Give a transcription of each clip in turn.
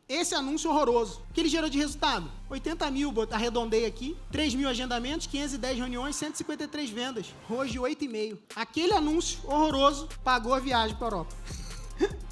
esse anúncio horroroso. O que ele gerou de resultado? 80 mil, arredondei aqui, 3 mil agendamentos, 510 reuniões, 153 vendas. Hoje, 8,5. Aquele anúncio horroroso pagou a viagem para a Europa.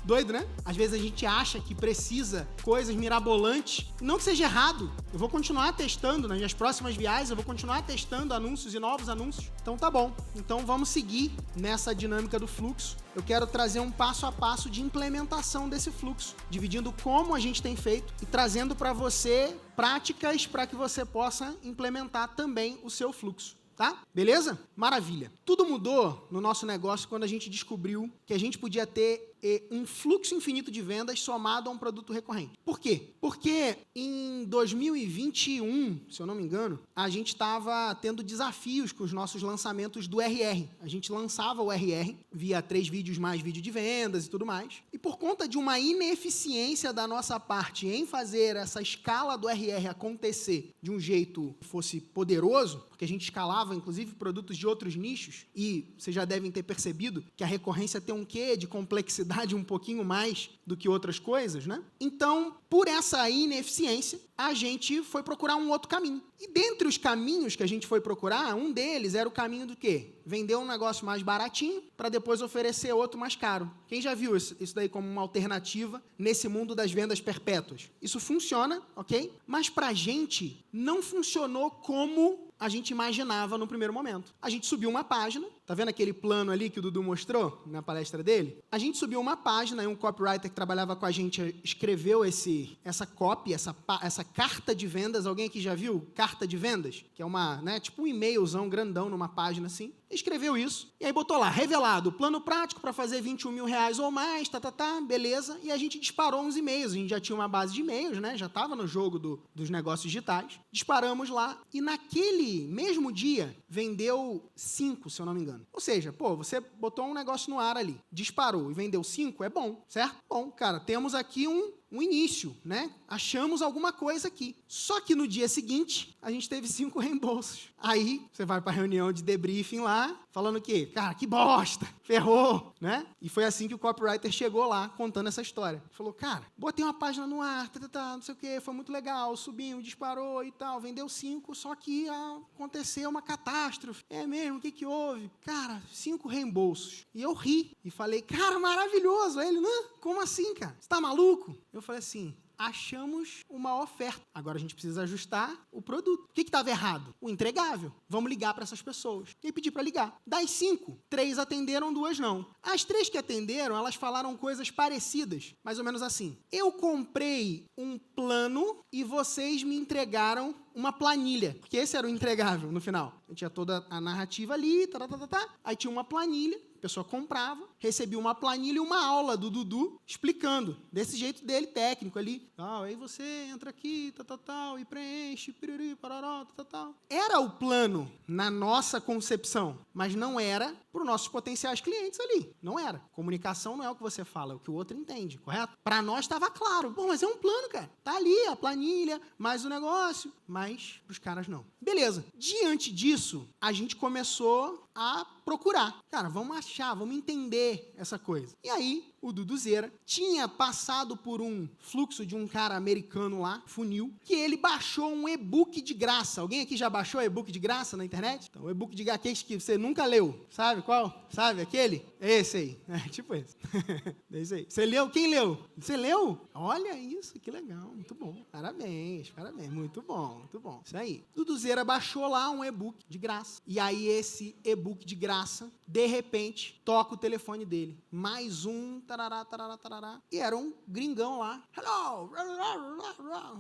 Doido, né? Às vezes a gente acha que precisa coisas mirabolantes. Não que seja errado. Eu vou continuar testando nas minhas próximas viagens, eu vou continuar testando anúncios e novos anúncios. Então tá bom. Então vamos seguir nessa dinâmica do fluxo. Eu quero trazer um passo a passo de implementação desse fluxo, dividindo como a gente tem feito e trazendo para você práticas para que você possa implementar também o seu fluxo. Tá? Beleza? Maravilha. Tudo mudou no nosso negócio quando a gente descobriu que a gente podia ter um fluxo infinito de vendas somado a um produto recorrente. Por quê? Porque em 2021, se eu não me engano, a gente estava tendo desafios com os nossos lançamentos do RR. A gente lançava o RR via 3 vídeos mais vídeo de vendas e tudo mais. E por conta de uma ineficiência da nossa parte em fazer essa escala do RR acontecer de um jeito que fosse poderoso, porque a gente escalava, inclusive, produtos de outros nichos, e vocês já devem ter percebido que a recorrência tem um quê de complexidade um pouquinho mais do que outras coisas, né? Então, por essa ineficiência, a gente foi procurar um outro caminho. E dentre os caminhos que a gente foi procurar, um deles era o caminho do quê? Vender um negócio mais baratinho para depois oferecer outro mais caro. Quem já viu isso daí como uma alternativa nesse mundo das vendas perpétuas? Isso funciona, ok? Mas para a gente não funcionou como a gente imaginava no primeiro momento. A gente subiu uma página, tá vendo aquele plano ali que o Dudu mostrou na palestra dele? A gente subiu uma página e um copywriter que trabalhava com a gente escreveu essa copy, essa carta de vendas. Alguém aqui já viu carta de vendas? Que é uma, né, tipo um e-mailzão grandão numa página assim. Escreveu isso, e aí botou lá, revelado, plano prático para fazer 21 mil reais ou mais, beleza, e a gente disparou uns e-mails, a gente já tinha uma base de e-mails, né, já estava no jogo dos negócios digitais, disparamos lá, e naquele mesmo dia, vendeu 5, se eu não me engano. Ou seja, você botou um negócio no ar ali, disparou e vendeu 5, é bom, certo? Bom, cara, temos aqui um início, né? Achamos alguma coisa aqui. Só que no dia seguinte, a gente teve 5 reembolsos. Aí, você vai para a reunião de debriefing lá, falando o quê? Cara, que bosta, ferrou, né? E foi assim que o copywriter chegou lá, contando essa história. Falou, cara, botei uma página no ar, não sei o quê, foi muito legal, subimos, disparou e tal, vendeu 5, só que aconteceu uma catástrofe. É mesmo, o que houve? Cara, 5 reembolsos. E eu ri e falei, cara, maravilhoso. Aí ele, como assim, cara? Você tá maluco? Eu falei assim, achamos uma oferta. Agora a gente precisa ajustar o produto. O que estava errado? O entregável. Vamos ligar para essas pessoas. E pedi para ligar. Das 5, 3 atenderam, 2 não. As 3 que atenderam, elas falaram coisas parecidas. Mais ou menos assim. Eu comprei um plano e vocês me entregaram uma planilha. Porque esse era o entregável no final. Eu tinha toda a narrativa ali, aí tinha uma planilha. A pessoa comprava, recebia uma planilha e uma aula do Dudu explicando, desse jeito dele, técnico ali. Aí você entra aqui, e preenche, piriri, parará, Era o plano na nossa concepção, mas não era para os nossos potenciais clientes ali. Não era. Comunicação não é o que você fala, é o que o outro entende, correto? Para nós estava claro. Mas é um plano, cara. Tá ali a planilha, mais o negócio, mas para os caras não. Beleza. Diante disso, a gente começou a procurar. Cara, vamos achar, vamos entender essa coisa. E aí, o Duduzeira tinha passado por um fluxo de um cara americano lá, funil, que ele baixou um e-book de graça. Alguém aqui já baixou e-book de graça na internet? Então, o e-book de graça que você nunca leu. Sabe qual? Sabe aquele? Esse aí. Tipo esse. É esse aí. Você leu? Quem leu? Você leu? Olha isso, que legal. Muito bom. Parabéns. Muito bom. Isso aí. Duduzeira baixou lá um e-book de graça. E aí, esse e-book de graça, de repente, toca o telefone dele. Mais um, tarará. E era um gringão lá, hello,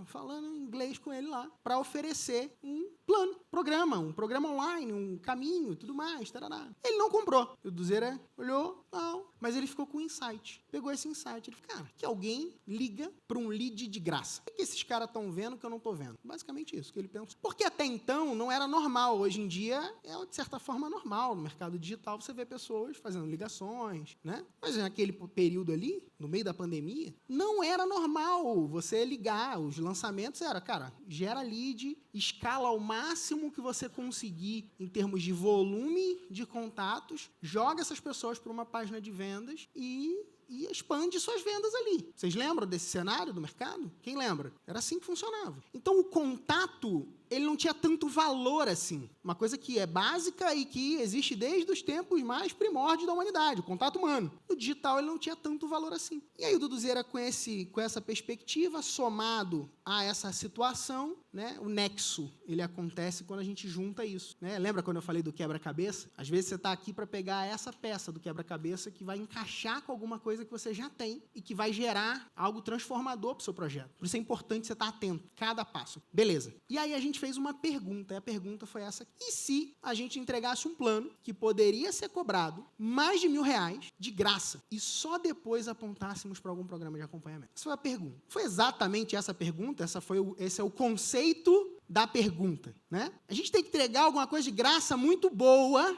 falando inglês com ele lá, para oferecer um plano, um programa online, um caminho e tudo mais, tarará. Ele não comprou. O Duduzeira olhou, não, mas ele ficou com um insight. Pegou esse insight. Ele falou, cara, que alguém liga para um lead de graça. O que esses caras estão vendo que eu não estou vendo? Basicamente isso que ele pensou. Porque até então não era normal. Hoje em dia é, de certa forma, normal. No mercado digital você vê pessoas fazendo ligações, né? Mas naquele período ali, no meio da pandemia, não era normal você ligar. Os lançamentos era, cara, gera lead, escala ao máximo que você conseguir em termos de volume de contatos, joga essas pessoas para uma página de vendas e e expande suas vendas ali. Vocês lembram desse cenário do mercado? Quem lembra? Era assim que funcionava. Então, o contato, ele não tinha tanto valor assim. Uma coisa que é básica e que existe desde os tempos mais primórdios da humanidade, o contato humano. No digital, ele não tinha tanto valor assim. E aí, o Duduzeira, com essa perspectiva, somado a essa situação, né, o nexo, ele acontece quando a gente junta isso. Né? Lembra quando eu falei do quebra-cabeça? Às vezes, você está aqui para pegar essa peça do quebra-cabeça que vai encaixar com alguma coisa que você já tem e que vai gerar algo transformador para o seu projeto. Por isso é importante você estar atento, cada passo. Beleza. E aí, a gente fez uma pergunta, e a pergunta foi essa: e se a gente entregasse um plano que poderia ser cobrado mais de R$1.000 de graça e só depois apontássemos para algum programa de acompanhamento? Essa foi a pergunta. Foi exatamente essa pergunta, esse é o conceito da pergunta, né? A gente tem que entregar alguma coisa de graça muito boa,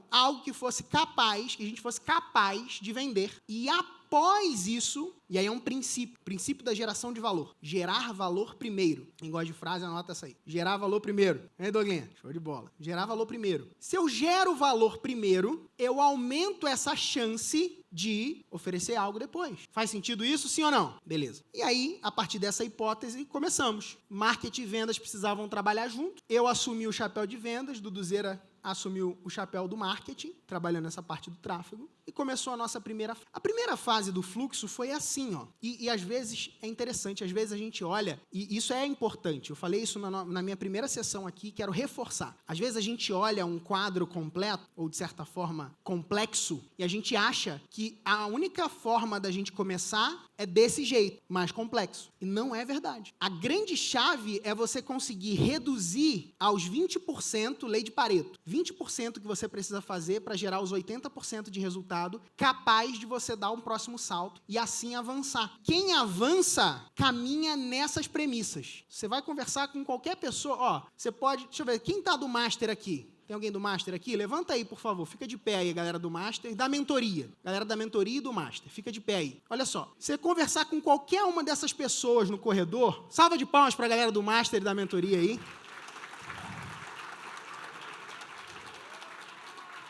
algo que fosse capaz, que a gente fosse capaz de vender. E após isso, e aí é um princípio da geração de valor. Gerar valor primeiro. Quem gosta de frase, anota essa aí. Gerar valor primeiro. Hein, Douglinha? Show de bola. Gerar valor primeiro. Se eu gero valor primeiro, eu aumento essa chance de oferecer algo depois. Faz sentido isso, sim ou não? Beleza. E aí, a partir dessa hipótese, começamos. Marketing e vendas precisavam trabalhar junto. Eu assumi o chapéu de vendas, Duduzeira assumiu o chapéu do marketing, trabalhando nessa parte do tráfego, e começou a nossa primeira... A primeira fase do fluxo foi assim, ó. E às vezes é interessante, às vezes a gente olha, e isso é importante, eu falei isso na minha primeira sessão aqui, quero reforçar. Às vezes a gente olha um quadro completo, ou de certa forma complexo, e a gente acha que a única forma da gente começar é desse jeito, mais complexo. E não é verdade. A grande chave é você conseguir reduzir aos 20% lei de Pareto. 20% que você precisa fazer para gerar os 80% de resultado capaz de você dar um próximo salto e assim avançar. Quem avança, caminha nessas premissas. Você vai conversar com qualquer pessoa, ó, você pode... Deixa eu ver, quem está do Master aqui? Tem alguém do Master aqui? Levanta aí, por favor. Fica de pé aí, galera do Master. Da mentoria. Galera da mentoria e do Master. Fica de pé aí. Olha só. Você conversar com qualquer uma dessas pessoas no corredor, salva de palmas para a galera do Master e da mentoria aí.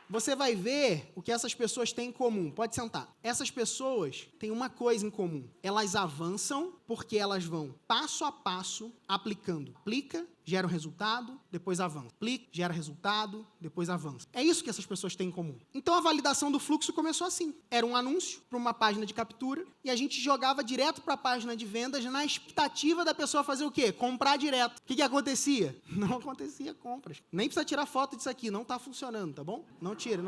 Você vai ver o que essas pessoas têm em comum. Pode sentar. Essas pessoas têm uma coisa em comum. Elas avançam porque elas vão passo a passo aplicando. Aplica, gera um resultado, depois avança. Aplica, gera resultado, depois avança. É isso que essas pessoas têm em comum. Então, a validação do fluxo começou assim. Era um anúncio para uma página de captura e a gente jogava direto para a página de vendas na expectativa da pessoa fazer o quê? Comprar direto. O que acontecia? Não acontecia compras. Nem precisa tirar foto disso aqui. Não está funcionando, tá bom? Não tira.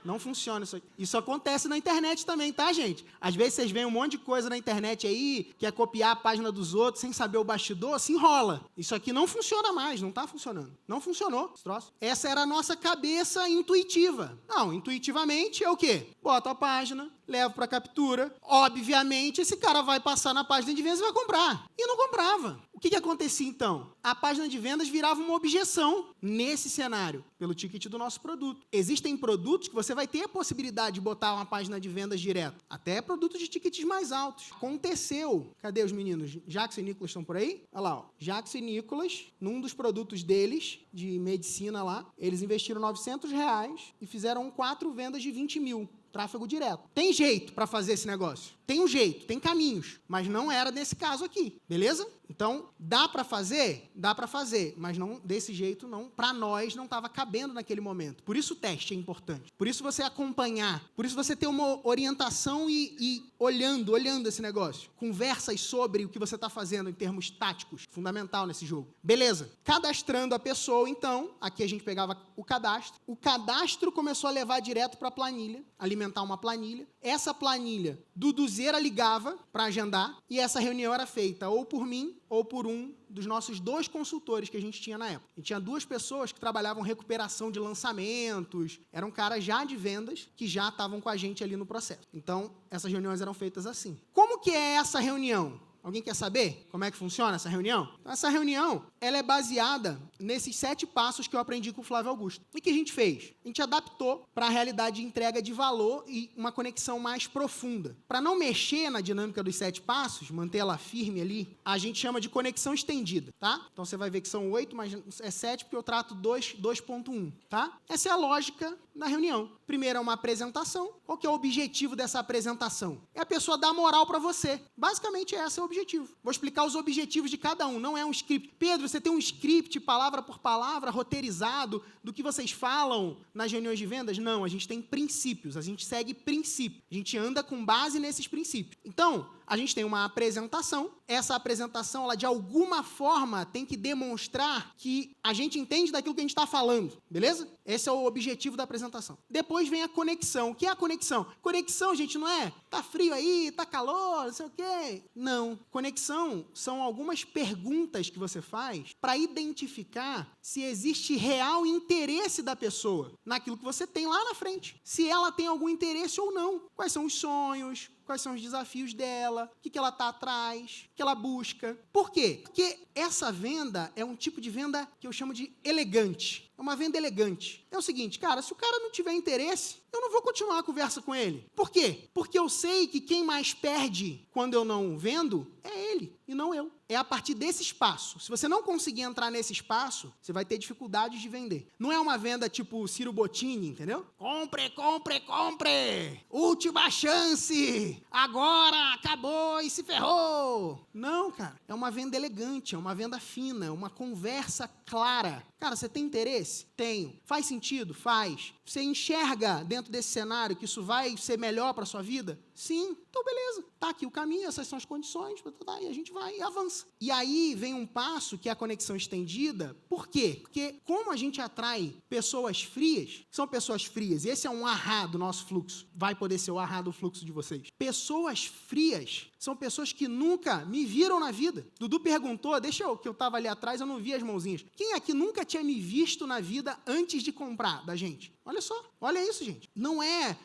Não funciona isso aqui. Isso acontece na internet também, tá, gente? Às vezes vocês veem um monte de coisa na internet aí, quer copiar a página dos outros sem saber o bastidor, se enrola. Isso aqui não funciona mais, não está funcionando. Não funcionou esse troço. Essa era a nossa cabeça intuitiva. Não, intuitivamente é o quê? Bota a página, levo para captura. Obviamente, esse cara vai passar na página de vendas e vai comprar. E não comprava. O que acontecia, então? A página de vendas virava uma objeção nesse cenário, pelo ticket do nosso produto. Existem produtos que você vai ter a possibilidade de botar uma página de vendas direto. Até produtos de tickets mais altos. Aconteceu. Cadê os meninos? Jackson e Nicolas estão por aí? Olha lá, ó. Jackson e Nicolas, num dos produtos deles, de medicina lá, eles investiram R$900 e fizeram 4 vendas de 20 mil. Tráfego direto. Tem jeito para fazer esse negócio. Tem um jeito, tem caminhos, mas não era nesse caso aqui, beleza? Então, dá para fazer? Dá para fazer, mas não desse jeito, não. Para nós, não estava cabendo naquele momento. Por isso o teste é importante. Por isso você acompanhar. Por isso você ter uma orientação e olhando esse negócio. Conversas sobre o que você está fazendo em termos táticos. Fundamental nesse jogo. Beleza. Cadastrando a pessoa, então, aqui a gente pegava o cadastro. O cadastro começou a levar direto para a planilha, alimentar uma planilha. Essa planilha, Duduzeira ligava para agendar e essa reunião era feita ou por mim ou por um dos nossos 2 consultores que a gente tinha na época. A gente tinha 2 pessoas que trabalhavam recuperação de lançamentos, eram caras já de vendas que já estavam com a gente ali no processo. Então, essas reuniões eram feitas assim. Como que é essa reunião? Alguém quer saber como é que funciona essa reunião? Então, essa reunião, ela é baseada nesses 7 passos que eu aprendi com o Flávio Augusto. O que a gente fez? A gente adaptou para a realidade de entrega de valor e uma conexão mais profunda. Para não mexer na dinâmica dos 7 passos, manter ela firme ali, a gente chama de conexão estendida, tá? Então, você vai ver que são 8, mas é 7 porque eu trato 2.1, tá? Essa é a lógica da reunião. Primeiro é uma apresentação. Qual que é o objetivo dessa apresentação? É a pessoa dar moral para você. Basicamente, esse é o objetivo. Vou explicar os objetivos de cada um. Não é um script. Pedro, você tem um script, palavra por palavra, roteirizado, do que vocês falam nas reuniões de vendas? Não, a gente tem princípios. A gente segue princípios. A gente anda com base nesses princípios. Então, a gente tem uma apresentação. Essa apresentação, ela de alguma forma tem que demonstrar que a gente entende daquilo que a gente está falando, beleza? Esse é o objetivo da apresentação. Depois vem a conexão. O que é a conexão? Conexão, gente, não é tá frio aí, tá calor, não sei o quê. Não. Conexão são algumas perguntas que você faz para identificar se existe real interesse da pessoa naquilo que você tem lá na frente. Se ela tem algum interesse ou não. Quais são os sonhos? Quais são os desafios dela, o que ela está atrás, o que ela busca. Por quê? Porque essa venda é um tipo de venda que eu chamo de elegante. É uma venda elegante. É o seguinte, cara, se o cara não tiver interesse, eu não vou continuar a conversa com ele. Por quê? Porque eu sei que quem mais perde quando eu não vendo é ele e não eu. É a partir desse espaço. Se você não conseguir entrar nesse espaço, você vai ter dificuldades de vender. Não é uma venda tipo Ciro Bottini, entendeu? Compre, compre, compre! Última chance! Agora acabou e se ferrou! Não, cara. É uma venda elegante, é uma venda fina, é uma conversa clara. Cara, você tem interesse? Tenho. Faz sentido? Faz. Você enxerga dentro desse cenário que isso vai ser melhor para a sua vida? Sim. Então, beleza. Tá aqui o caminho, essas são as condições, e a gente vai e avança. E aí vem um passo que é a conexão estendida. Por quê? Porque como a gente atrai pessoas frias, são pessoas frias, e esse é um ahá do nosso fluxo, vai poder ser o ahá do fluxo de vocês. Pessoas frias são pessoas que nunca me viram na vida. Dudu perguntou, que eu estava ali atrás, eu não vi as mãozinhas. Quem aqui nunca tinha me visto na vida antes de comprar da gente? Olha só, olha isso, gente. Não é,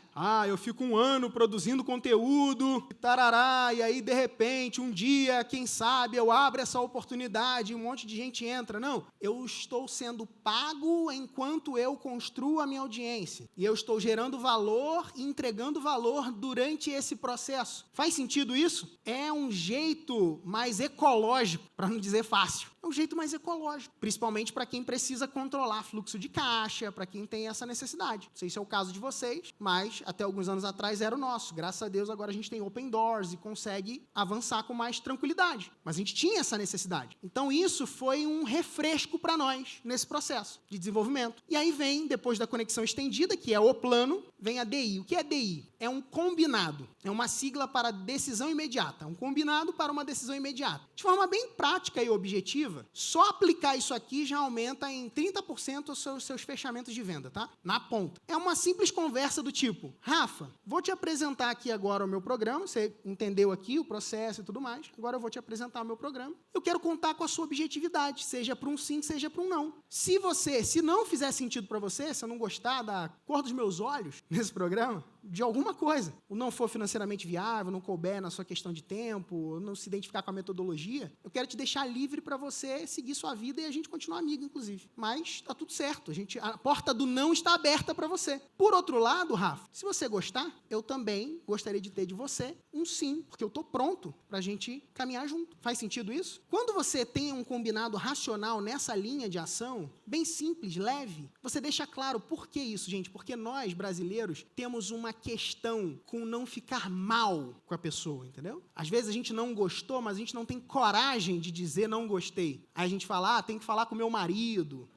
eu fico 1 ano produzindo conteúdo, tarará, e aí, de repente, um dia, quem sabe, eu abro essa oportunidade e um monte de gente entra. Não, eu estou sendo pago enquanto eu construo a minha audiência. E eu estou gerando valor e entregando valor durante esse processo. Faz sentido isso? É um jeito mais ecológico, para não dizer fácil. É um jeito mais ecológico, principalmente para quem precisa controlar fluxo de caixa, para quem tem essa necessidade. Não sei se é o caso de vocês, mas até alguns anos atrás era o nosso. Graças a Deus, agora a gente tem open doors e consegue avançar com mais tranquilidade. Mas a gente tinha essa necessidade. Então, isso foi um refresco para nós nesse processo de desenvolvimento. E aí vem, depois da conexão estendida, que é o plano, vem a DI. O que é DI? É um combinado. É uma sigla para decisão imediata. Um combinado para uma decisão imediata. De forma bem prática e objetiva, só aplicar isso aqui já aumenta em 30% os seus fechamentos de venda, tá? Na ponta. É uma simples conversa do tipo, Rafa, vou te apresentar aqui agora o meu programa, você entendeu aqui o processo e tudo mais, agora eu vou te apresentar o meu programa. Eu quero contar com a sua objetividade, seja para um sim, seja para um não. Se não fizer sentido para você, se eu não gostar da cor dos meus olhos nesse programa, de alguma coisa, ou não for financeiramente viável, não couber na sua questão de tempo, não se identificar com a metodologia, eu quero te deixar livre para você seguir sua vida e a gente continuar amigo, inclusive. Mas tá tudo certo, a porta do não está aberta para você. Por outro lado, Rafa, se você gostar, eu também gostaria de ter de você um sim, porque eu tô pronto para a gente caminhar junto. Faz sentido isso? Quando você tem um combinado racional nessa linha de ação, bem simples, leve, você deixa claro por que isso, gente, porque nós, brasileiros, temos uma questão com não ficar mal com a pessoa, entendeu? Às vezes a gente não gostou, mas a gente não tem coragem de dizer não gostei. Aí a gente fala, tem que falar com o meu marido.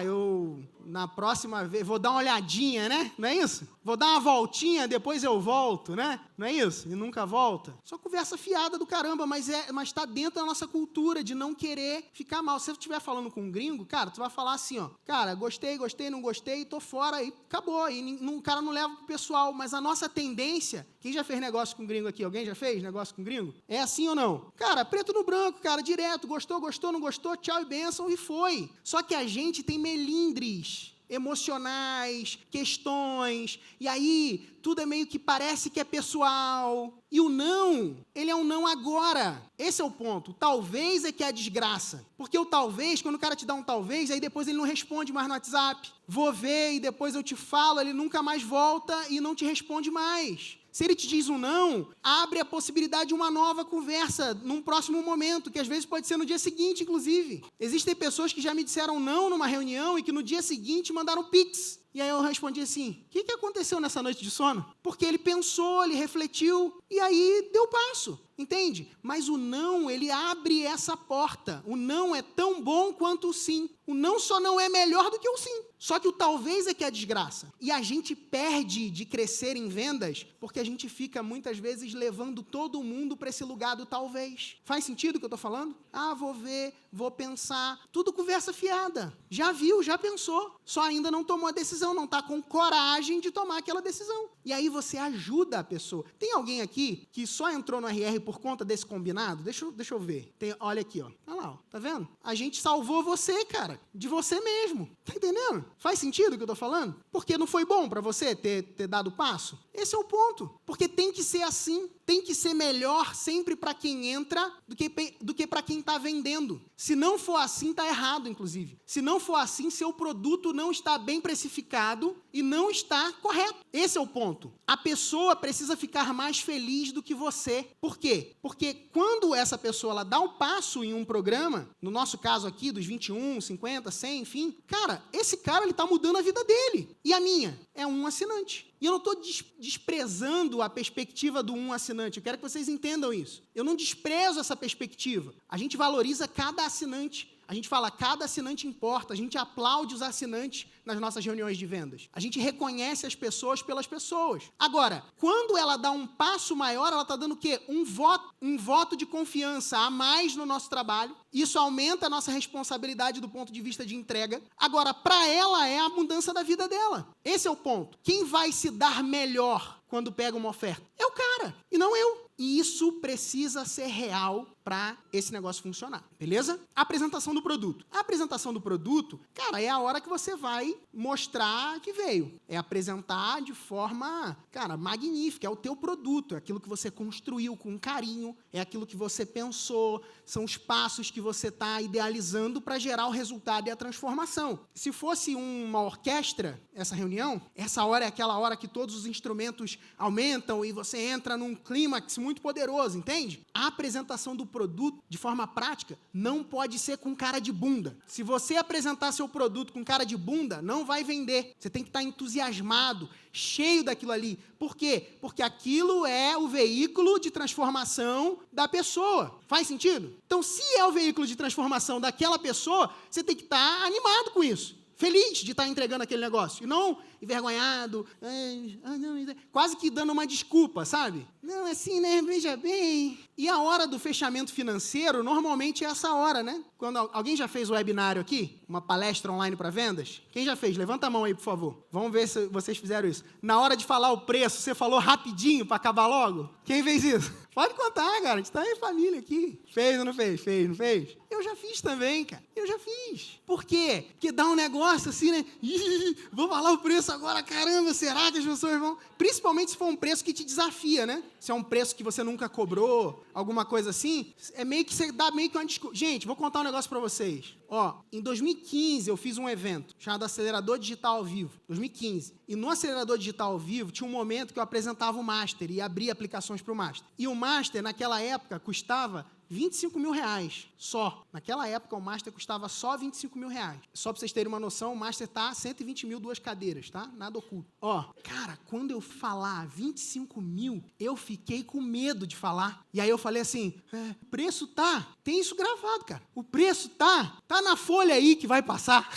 Eu, na próxima vez, vou dar uma olhadinha, né? Não é isso? Vou dar uma voltinha, depois eu volto, né? Não é isso? E nunca volta. Só conversa fiada do caramba, mas tá dentro da nossa cultura de não querer ficar mal. Se você estiver falando com um gringo, cara, tu vai falar assim, cara, gostei, não gostei, tô fora, e acabou. E o cara não leva pro pessoal, mas a nossa tendência, quem já fez negócio com gringo aqui? Alguém já fez negócio com gringo? É assim ou não? Cara, preto no branco, cara, direto, gostou, não gostou, tchau e bênção, e foi. Só que a gente tem melindres emocionais, questões, e aí tudo é meio que parece que é pessoal. E o não, ele é um não agora. Esse é o ponto. Talvez é que é a desgraça. Porque o talvez, quando o cara te dá um talvez, aí depois ele não responde mais no WhatsApp. Vou ver e depois eu te falo, ele nunca mais volta e não te responde mais. Se ele te diz um não, abre a possibilidade de uma nova conversa num próximo momento, que às vezes pode ser no dia seguinte, inclusive. Existem pessoas que já me disseram não numa reunião e que no dia seguinte mandaram pix. E aí eu respondi assim, o que aconteceu nessa noite de sono? Porque ele pensou, ele refletiu e aí deu passo, entende? Mas o não, ele abre essa porta. O não é tão bom quanto o sim. O não só não é melhor do que o sim. Só que o talvez é que é a desgraça. E a gente perde de crescer em vendas porque a gente fica muitas vezes levando todo mundo para esse lugar do talvez. Faz sentido o que eu estou falando? Ah, vou ver, vou pensar. Tudo conversa fiada. Já viu, já pensou. Só ainda não tomou a decisão, não está com coragem de tomar aquela decisão. E aí você ajuda a pessoa. Tem alguém aqui que só entrou no RR por conta desse combinado? Deixa eu ver. Olha aqui, ó. Olha lá, ó. Tá vendo? A gente salvou você, cara. De você mesmo. Tá entendendo? Faz sentido o que eu tô falando? Porque não foi bom para você ter dado o passo? Esse é o ponto. Porque tem que ser assim. Tem que ser melhor sempre para quem entra do que para quem está vendendo. Se não for assim, está errado, inclusive. Se não for assim, seu produto não está bem precificado e não está correto. Esse é o ponto. A pessoa precisa ficar mais feliz do que você. Por quê? Porque quando essa pessoa ela dá um passo em um programa, no nosso caso aqui, dos 21, 50, 100, enfim, cara, esse cara está mudando a vida dele. E a minha? É um assinante. E eu não estou desprezando a perspectiva do um assinante. Eu quero que vocês entendam isso. Eu não desprezo essa perspectiva. A gente valoriza cada assinante. A gente fala, cada assinante importa. A gente aplaude os assinantes nas nossas reuniões de vendas. A gente reconhece as pessoas pelas pessoas. Agora, quando ela dá um passo maior, ela está dando o quê? Um voto de confiança a mais no nosso trabalho. Isso aumenta a nossa responsabilidade do ponto de vista de entrega. Agora, para ela, é a mudança da vida dela. Esse é o ponto. Quem vai se dar melhor quando pega uma oferta? É o cara, e não eu. E isso precisa ser real para esse negócio funcionar, beleza? Apresentação do produto. A apresentação do produto, cara, é a hora que você vai mostrar que veio. É apresentar de forma, cara, magnífica. É o teu produto, é aquilo que você construiu com carinho, é aquilo que você pensou, são os passos que você está idealizando para gerar o resultado e a transformação. Se fosse uma orquestra, essa reunião, essa hora é aquela hora que todos os instrumentos aumentam e você entra num clímax muito poderoso, entende? A apresentação do produto, de forma prática, não pode ser com cara de bunda. Se você apresentar seu produto com cara de bunda, não vai vender. Você tem que estar entusiasmado, cheio daquilo ali. Por quê? Porque aquilo é o veículo de transformação da pessoa. Faz sentido? Então, se é o veículo de transformação daquela pessoa, você tem que estar animado com isso. Feliz de estar entregando aquele negócio. E não envergonhado, quase que dando uma desculpa, sabe? Não, assim, né? Veja bem. E a hora do fechamento financeiro, normalmente é essa hora, né? Quando alguém já fez o webinário aqui? Uma palestra online para vendas? Quem já fez? Levanta a mão aí, por favor. Vamos ver se vocês fizeram isso. Na hora de falar o preço, você falou rapidinho para acabar logo? Quem fez isso? Pode contar, cara. A gente está em família aqui. Fez ou não fez? Fez, não fez? Eu já fiz também, cara. Eu já fiz. Por quê? Porque dá um negócio assim, né? Vou falar o preço agora, caramba, será que as pessoas vão... Principalmente se for um preço que te desafia, né? Se é um preço que você nunca cobrou, alguma coisa assim, é meio que você dá meio que uma desculpa. Gente, vou contar um negócio para vocês. Ó, em 2015 eu fiz um evento chamado Acelerador Digital ao Vivo. 2015. E no Acelerador Digital ao Vivo tinha um momento que eu apresentava o Master e abria aplicações para o Master. E o Master, naquela época, custava R$25 mil só. Naquela época, o Master custava só R$25 mil. Só para vocês terem uma noção, o Master tá 120 mil, 2 cadeiras, tá? Nada oculto. Ó, cara, quando eu falar 25 mil, eu fiquei com medo de falar. E aí eu falei assim, o preço tá... Tem isso gravado, cara. O preço tá na folha aí que vai passar.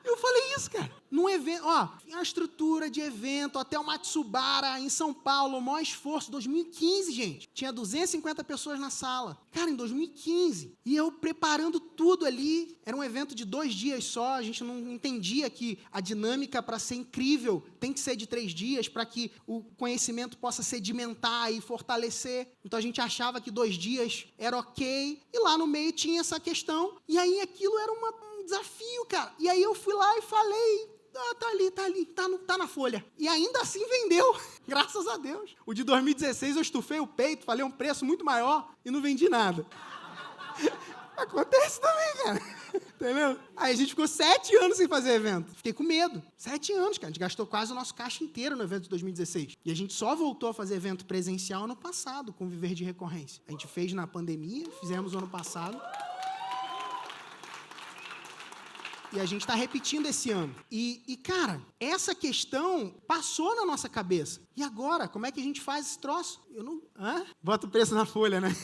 Eu falei isso, cara. Num evento, ó, a estrutura de evento, Hotel Matsubara, em São Paulo, o maior esforço, 2015, gente. Tinha 250 pessoas na sala. Cara, em 2015. E eu preparando tudo ali. Era um evento de 2 dias só. A gente não entendia que a dinâmica, para ser incrível, tem que ser de 3 dias, para que o conhecimento possa sedimentar e fortalecer. Então, a gente achava que 2 dias era ok. E lá no meio tinha essa questão. E aí, aquilo era um desafio, cara. E aí eu fui lá e falei, tá ali, tá na folha. E ainda assim vendeu, graças a Deus. O de 2016 eu estufei o peito, falei um preço muito maior e não vendi nada. Acontece também, cara. Entendeu? Aí a gente ficou 7 anos sem fazer evento. Fiquei com medo. 7 anos, cara. A gente gastou quase o nosso caixa inteiro no evento de 2016. E a gente só voltou a fazer evento presencial ano passado, com Viver de Recorrência. A gente fez na pandemia, fizemos no ano passado. E a gente está repetindo esse ano. E, cara, essa questão passou na nossa cabeça. E agora, como é que a gente faz esse troço? Bota o preço na folha, né?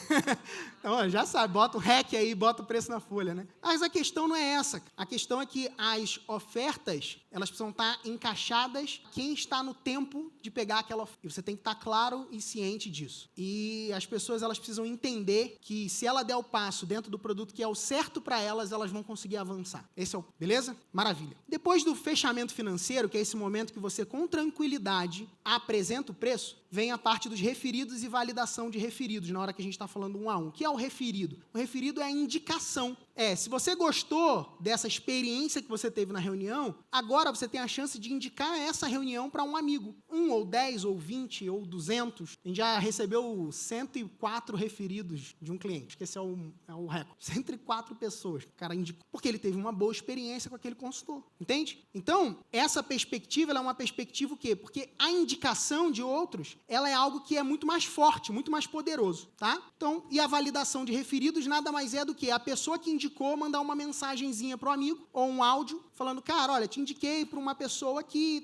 Então, já sabe, bota o REC aí, bota o preço na folha, né? Mas a questão não é essa. A questão é que as ofertas, elas precisam estar encaixadas quem está no tempo de pegar aquela oferta. E você tem que estar claro e ciente disso. E as pessoas, elas precisam entender que se ela der o passo dentro do produto que é o certo para elas vão conseguir avançar. Esse é o... Beleza? Maravilha. Depois do fechamento financeiro, que é esse momento que você, com tranquilidade, apresenta o preço, vem a parte dos referidos e validação de referidos, na hora que a gente está falando 1 a 1. O que é o referido? O referido é a indicação. Se você gostou dessa experiência que você teve na reunião, agora você tem a chance de indicar essa reunião para um amigo. 1, ou 10, ou 20, ou 200. A gente já recebeu 104 referidos de um cliente, que esse é o recorde. 104 pessoas. O cara indicou, porque ele teve uma boa experiência com aquele consultor. Entende? Então, essa perspectiva, ela é uma perspectiva o quê? Porque a indicação de outros, ela é algo que é muito mais forte, muito mais poderoso, tá? Então, e a validação de referidos nada mais é do que a pessoa que indicou mandar uma mensagenzinha pro amigo, ou um áudio, falando, cara, olha, te indiquei para uma pessoa aqui,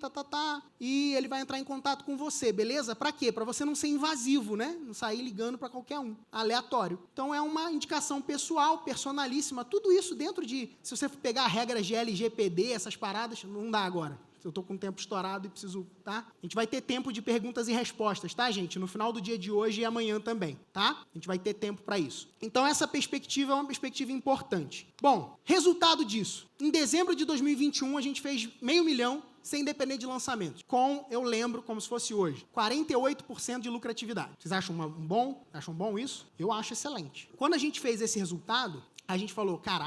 e ele vai entrar em contato com você, beleza? Para quê? Para você não ser invasivo, né? Não sair ligando para qualquer um, aleatório. Então, é uma indicação pessoal, personalíssima, tudo isso dentro de, se você pegar regras de LGPD, essas paradas, não dá agora. Eu estou com o tempo estourado e preciso, tá? A gente vai ter tempo de perguntas e respostas, tá, gente? No final do dia de hoje e amanhã também, tá? A gente vai ter tempo para isso. Então, essa perspectiva é uma perspectiva importante. Bom, resultado disso. Em dezembro de 2021, a gente fez 500 mil sem depender de lançamentos. Eu lembro como se fosse hoje, 48% de lucratividade. Vocês acham bom? Acham bom isso? Eu acho excelente. Quando a gente fez esse resultado, a gente falou, cara,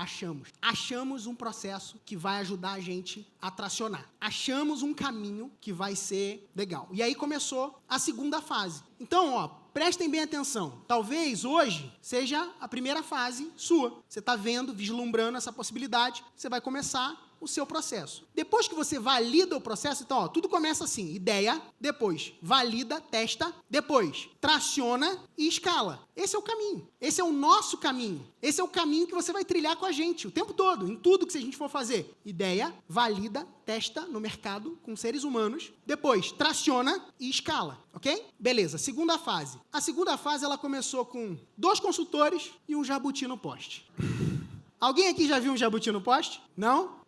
achamos um processo que vai ajudar a gente a tracionar. Achamos um caminho que vai ser legal. E aí começou a segunda fase. Então, prestem bem atenção. Talvez hoje seja a primeira fase sua. Você está vendo, vislumbrando essa possibilidade, você vai começar o seu processo. Depois que você valida o processo, então, tudo começa assim, ideia, depois valida, testa, depois traciona e escala. Esse é o caminho. Esse é o nosso caminho. Esse é o caminho que você vai trilhar com a gente o tempo todo, em tudo que a gente for fazer. Ideia, valida, testa no mercado com seres humanos, depois traciona e escala, ok? Beleza, segunda fase. A segunda fase, ela começou com 2 consultores e um jabuti no poste. Alguém aqui já viu um jabuti no poste? Não?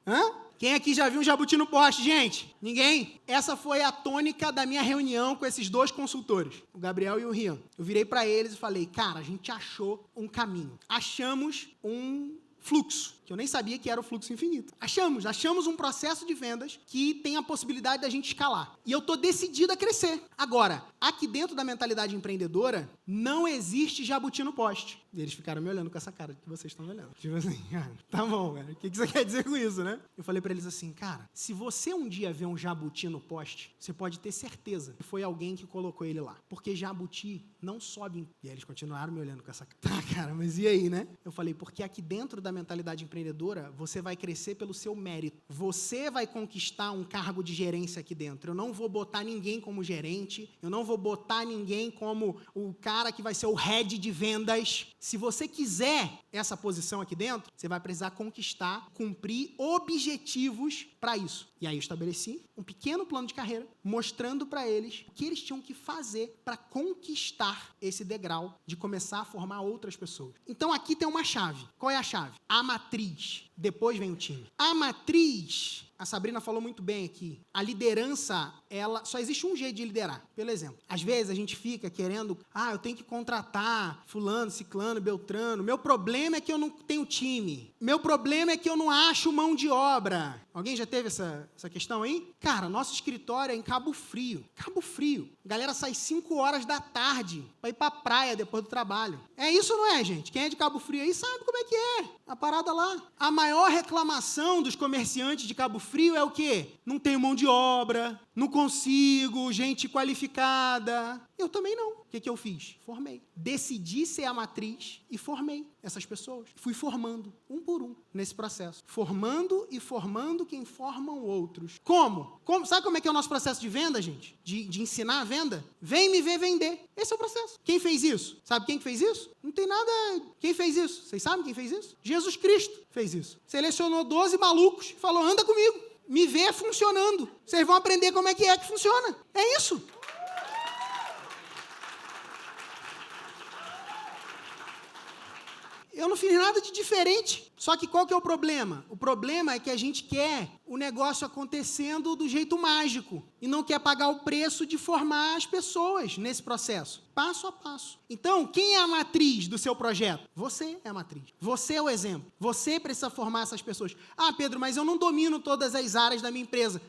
Quem aqui já viu um jabuti no poste, gente? Ninguém? Essa foi a tônica da minha reunião com esses 2 consultores, o Gabriel e o Rian. Eu virei para eles e falei, cara, a gente achou um caminho. Achamos um fluxo, que eu nem sabia que era o fluxo infinito. Achamos um processo de vendas que tem a possibilidade da gente escalar. E eu estou decidido a crescer. Agora, aqui dentro da mentalidade empreendedora, não existe jabuti no poste. E eles ficaram me olhando com essa cara que vocês estão me olhando. Tipo assim, cara, tá bom, cara, o que você quer dizer com isso, né? Eu falei pra eles assim, cara, se você um dia ver um jabuti no poste, você pode ter certeza que foi alguém que colocou ele lá. Porque jabuti não sobe. E aí eles continuaram me olhando com essa cara. Tá, cara, mas e aí, né? Eu falei, porque aqui dentro da mentalidade empreendedora, você vai crescer pelo seu mérito. Você vai conquistar um cargo de gerência aqui dentro. Eu não vou botar ninguém como gerente, eu não vou botar ninguém como o cara que vai ser o head de vendas. Se você quiser essa posição aqui dentro, você vai precisar conquistar, cumprir objetivos para isso. E aí eu estabeleci um pequeno plano de carreira, mostrando para eles o que eles tinham que fazer para conquistar esse degrau de começar a formar outras pessoas. Então aqui tem uma chave. Qual é a chave? A matriz. Depois vem o time. A matriz a Sabrina falou muito bem aqui. A liderança, só existe um jeito de liderar, pelo exemplo. Às vezes a gente fica querendo, eu tenho que contratar fulano, ciclano, beltrano. Meu problema é que eu não tenho time. Meu problema é que eu não acho mão de obra. Alguém já teve essa questão aí? Cara, nosso escritório é em Cabo Frio. Cabo Frio. A galera sai 5 horas da tarde para ir para a praia depois do trabalho. É isso, não é, gente? Quem é de Cabo Frio aí sabe como é que é. A parada lá. A maior reclamação dos comerciantes de Cabo Frio é o quê? Não tenho mão de obra, não consigo, gente qualificada. Eu também não. O que eu fiz? Formei. Decidi ser a matriz e formei essas pessoas. Fui formando, um por um, nesse processo. Formando e formando quem formam outros. Como? Sabe como é que é o nosso processo de venda, gente? De ensinar a venda? Vem me ver vender. Esse é o processo. Quem fez isso? Sabe quem que fez isso? Não tem nada... Quem fez isso? Vocês sabem quem fez isso? Jesus Cristo fez isso. Selecionou 12 malucos e falou, anda comigo. Me vê funcionando. Vocês vão aprender como é que funciona. É isso. Eu não fiz nada de diferente. Só que qual que é o problema? O problema é que a gente quer o negócio acontecendo do jeito mágico e não quer pagar o preço de formar as pessoas nesse processo, passo a passo. Então, quem é a matriz do seu projeto? Você é a matriz. Você é o exemplo. Você precisa formar essas pessoas. Pedro, mas eu não domino todas as áreas da minha empresa.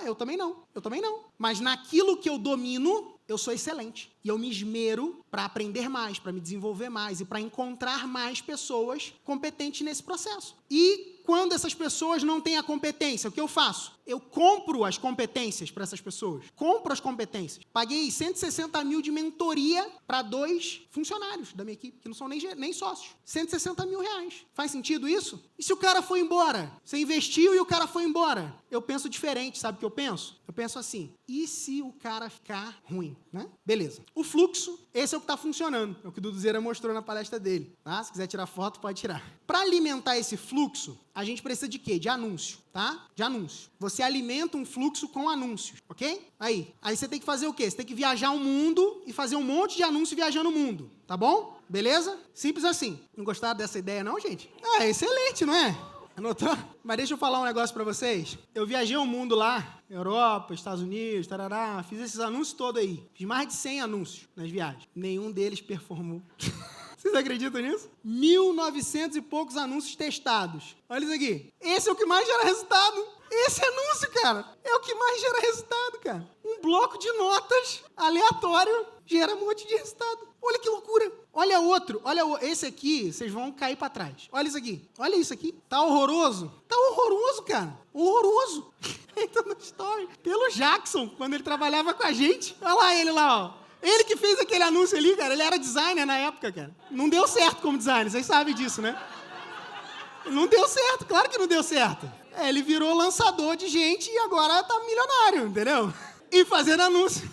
Eu também não. Eu também não. Mas naquilo que eu domino, eu sou excelente. E eu me esmero para aprender mais, para me desenvolver mais e para encontrar mais pessoas competentes nesse processo. E quando essas pessoas não têm a competência, o que eu faço? Eu compro as competências para essas pessoas. Compro as competências. Paguei 160 mil de mentoria para 2 funcionários da minha equipe, que não são nem sócios. 160 mil reais. Faz sentido isso? E se o cara foi embora? Você investiu e o cara foi embora? Eu penso diferente, sabe o que eu penso? Eu penso assim, e se o cara ficar ruim? Né? Beleza. O fluxo, esse é o que está funcionando. É o que o Duduzeira mostrou na palestra dele. Tá? Se quiser tirar foto, pode tirar. Para alimentar esse fluxo, a gente precisa de quê? De anúncio, tá? De anúncio. Você alimenta um fluxo com anúncios, ok? Aí você tem que fazer o quê? Você tem que viajar o mundo e fazer um monte de anúncio viajando o mundo, tá bom? Beleza? Simples assim. Não gostaram dessa ideia não, gente? Excelente, não é? Anotou? Mas deixa eu falar um negócio pra vocês. Eu viajei o mundo lá, Europa, Estados Unidos, tarará, fiz esses anúncios todos aí. Fiz mais de 100 anúncios nas viagens. Nenhum deles performou. Vocês acreditam nisso? 1.900 e poucos anúncios testados. Olha isso aqui. Esse é o que mais gera resultado. Esse anúncio, cara, é o que mais gera resultado, cara. Um bloco de notas aleatório gera um monte de resultado. Olha que loucura. Olha outro. Esse aqui, vocês vão cair para trás. Olha isso aqui. Olha isso aqui. Tá horroroso? Tá horroroso, cara. Horroroso. Então, na história. Pelo Jackson, quando ele trabalhava com a gente. Olha lá ele lá, ó. Ele que fez aquele anúncio ali, cara, ele era designer na época, cara. Não deu certo como designer, vocês sabem disso, né? Não deu certo, claro que não deu certo. Ele virou lançador de gente e agora tá milionário, entendeu? E fazendo anúncio.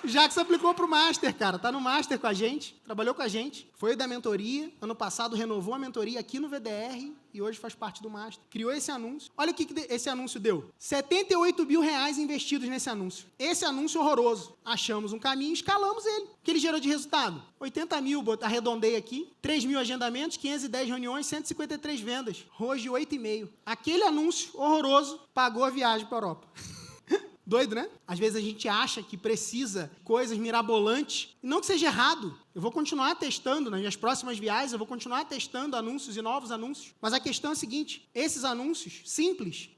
Jackson aplicou pro Master, cara. Tá no Master com a gente, trabalhou com a gente. Foi da mentoria. Ano passado renovou a mentoria aqui no VDR e hoje faz parte do Master. Criou esse anúncio. Olha o que esse anúncio deu. 78 mil reais investidos nesse anúncio. Esse anúncio horroroso. Achamos um caminho e escalamos ele. O que ele gerou de resultado? 80 mil, arredondei aqui. 3 mil agendamentos, 510 reuniões, 153 vendas. Hoje, 8,5. Aquele anúncio horroroso pagou a viagem para a Europa. Doido, né? Às vezes a gente acha que precisa coisas mirabolantes. E não que seja errado. Eu vou continuar testando, nas minhas próximas viagens, eu vou continuar testando anúncios e novos anúncios. Mas a questão é a seguinte, esses anúncios simples,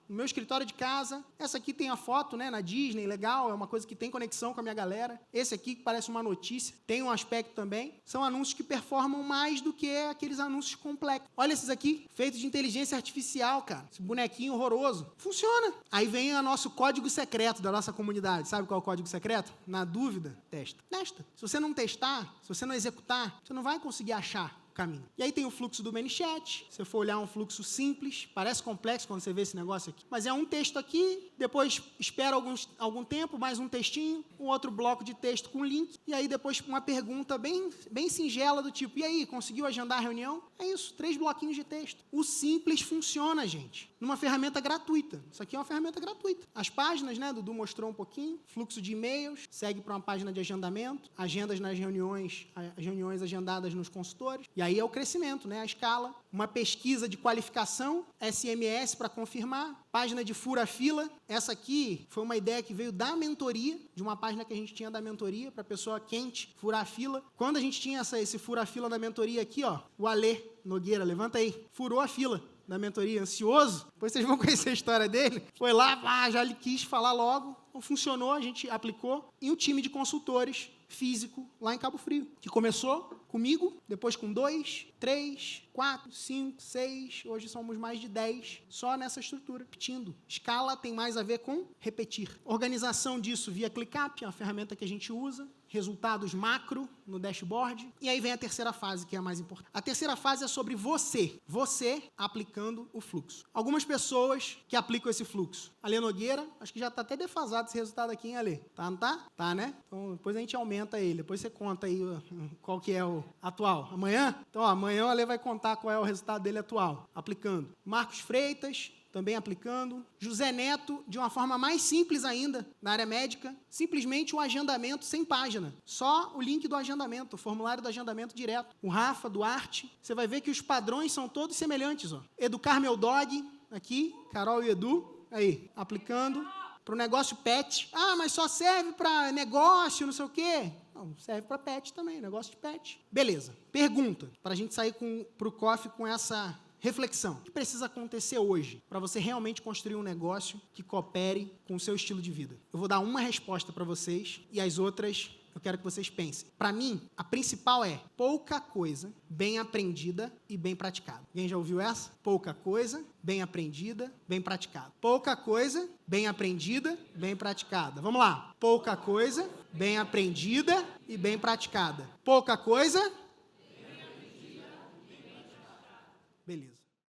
no meu escritório de casa, essa aqui tem a foto, né, na Disney, legal, é uma coisa que tem conexão com a minha galera. Esse aqui que parece uma notícia, tem um aspecto também. São anúncios que performam mais do que aqueles anúncios complexos. Olha esses aqui, feitos de inteligência artificial, cara. Esse bonequinho horroroso. Funciona. Aí vem o nosso código secreto da nossa comunidade. Sabe qual é o código secreto? Na dúvida, testa. Testa. Se você não testar, se você não executar, você não vai conseguir achar o caminho. E aí tem o fluxo do ManyChat. Se você for olhar um fluxo simples, parece complexo quando você vê esse negócio aqui, mas é um texto aqui, depois espera algum tempo, mais um textinho, um outro bloco de texto com link, e aí depois uma pergunta bem singela do tipo, e aí, conseguiu agendar a reunião? É isso, 3 bloquinhos de texto. O simples funciona, gente. numa ferramenta gratuita. Isso aqui é uma ferramenta gratuita. As páginas, né, Dudu mostrou um pouquinho, fluxo de e-mails, segue para uma página de agendamento, agendas nas reuniões, as reuniões agendadas nos consultores, e aí é o crescimento, né, a escala, uma pesquisa de qualificação, SMS para confirmar, página de fura-fila. Essa aqui foi uma ideia que veio da mentoria, de uma página que a gente tinha da mentoria, para a pessoa quente furar a fila. Quando a gente tinha esse fura-fila da mentoria aqui, ó, o Alê Nogueira, levanta aí, furou a fila da mentoria, ansioso, depois vocês vão conhecer a história dele, foi lá, já quis falar logo, não funcionou, a gente aplicou, e um time de consultores físico lá em Cabo Frio, que começou comigo, depois com 2, 3, 4, 5, 6, hoje somos mais de 10, só nessa estrutura, repetindo. Escala tem mais a ver com repetir. Organização disso via ClickUp, é uma ferramenta que a gente usa, resultados macro no dashboard, e aí vem a terceira fase, que é a mais importante. A terceira fase é sobre você aplicando o fluxo. Algumas pessoas que aplicam esse fluxo. Alê Nogueira, acho que já está até defasado esse resultado aqui, hein, Alê? Tá, não tá? Tá, né? Então, depois a gente aumenta ele, depois você conta aí qual que é o atual. Amanhã? Então, amanhã o Alê vai contar qual é o resultado dele atual, aplicando. Marcos Freitas, também aplicando. José Neto, de uma forma mais simples ainda, na área médica, simplesmente um agendamento sem página. Só o link do agendamento, o formulário do agendamento direto. O Rafa, Duarte, você vai ver que os padrões são todos semelhantes. Ó. Educar Meu Dog, aqui, Carol e Edu, aí, aplicando. Para o negócio pet. Ah, mas só serve para negócio, não sei o quê. Não, serve para pet também, negócio de pet. Beleza. Pergunta, para a gente sair para o coffee com essa reflexão. O que precisa acontecer hoje para você realmente construir um negócio que coopere com o seu estilo de vida? Eu vou dar uma resposta para vocês e as outras eu quero que vocês pensem. Para mim, a principal é pouca coisa, bem aprendida e bem praticada. Alguém já ouviu essa? Pouca coisa, bem aprendida, bem praticada. Pouca coisa, bem aprendida, bem praticada. Vamos lá. Pouca coisa, bem aprendida e bem praticada. Pouca coisa... Beleza.